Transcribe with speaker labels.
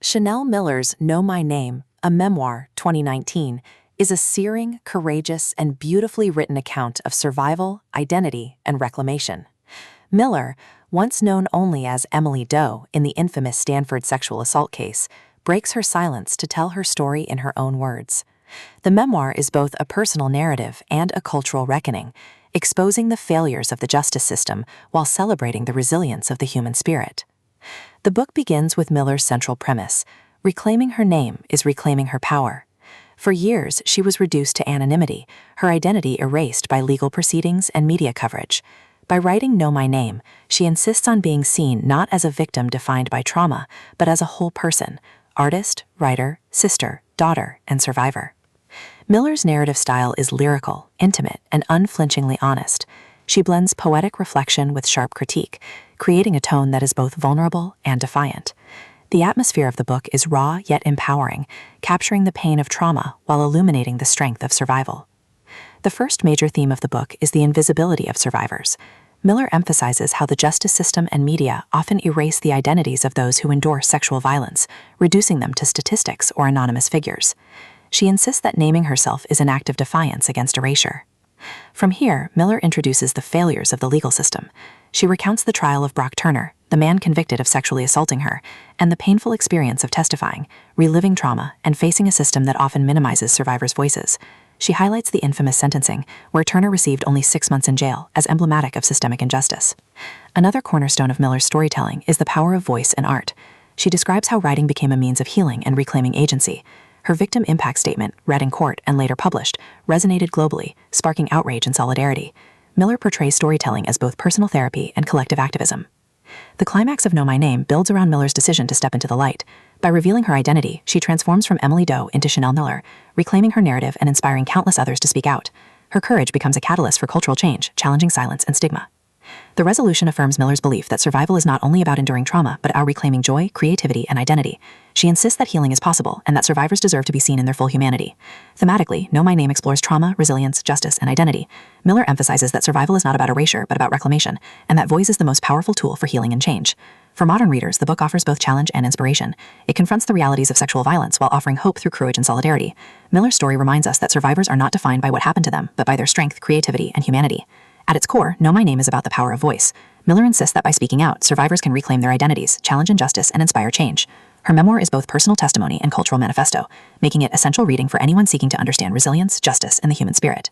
Speaker 1: Chanel Miller's Know My Name, a memoir, 2019, is a searing, courageous, and beautifully written account of survival, identity, and reclamation. Miller, once known only as Emily Doe in the infamous Stanford sexual assault case, breaks her silence to tell her story in her own words. The memoir is both a personal narrative and a cultural reckoning, exposing the failures of the justice system while celebrating the resilience of the human spirit. The book begins with Miller's central premise: reclaiming her name is reclaiming her power. For years, she was reduced to anonymity, her identity erased by legal proceedings and media coverage. By writing Know My Name, she insists on being seen not as a victim defined by trauma, but as a whole person: artist, writer, sister, daughter, and survivor. Miller's narrative style is lyrical, intimate, and unflinchingly honest. She blends poetic reflection with sharp critique, creating a tone that is both vulnerable and defiant. The atmosphere of the book is raw yet empowering, capturing the pain of trauma while illuminating the strength of survival. The first major theme of the book is the invisibility of survivors. Miller emphasizes how the justice system and media often erase the identities of those who endure sexual violence, reducing them to statistics or anonymous figures. She insists that naming herself is an act of defiance against erasure. From here, Miller introduces the failures of the legal system. She recounts the trial of Brock Turner, the man convicted of sexually assaulting her, and the painful experience of testifying, reliving trauma, and facing a system that often minimizes survivors' voices. She highlights the infamous sentencing, where Turner received only 6 months in jail, as emblematic of systemic injustice. Another cornerstone of Miller's storytelling is the power of voice and art. She describes how writing became a means of healing and reclaiming agency. Her victim impact statement, read in court and later published, resonated globally, sparking outrage and solidarity. Miller portrays storytelling as both personal therapy and collective activism. The climax of Know My Name builds around Miller's decision to step into the light. By revealing her identity, she transforms from Emily Doe into Chanel Miller, reclaiming her narrative and inspiring countless others to speak out. Her courage becomes a catalyst for cultural change, challenging silence and stigma. The resolution affirms Miller's belief that survival is not only about enduring trauma, but about reclaiming joy, creativity, and identity. She insists that healing is possible and that survivors deserve to be seen in their full humanity. Thematically, Know My Name explores trauma, resilience, justice, and identity. Miller emphasizes that survival is not about erasure, but about reclamation, and that voice is the most powerful tool for healing and change. For modern readers, the book offers both challenge and inspiration. It confronts the realities of sexual violence while offering hope through courage and solidarity. Miller's story reminds us that survivors are not defined by what happened to them, but by their strength, creativity, and humanity. At its core, Know My Name is about the power of voice. Miller insists that by speaking out, survivors can reclaim their identities, challenge injustice, and inspire change. Her memoir is both personal testimony and cultural manifesto, making it essential reading for anyone seeking to understand resilience, justice, and the human spirit.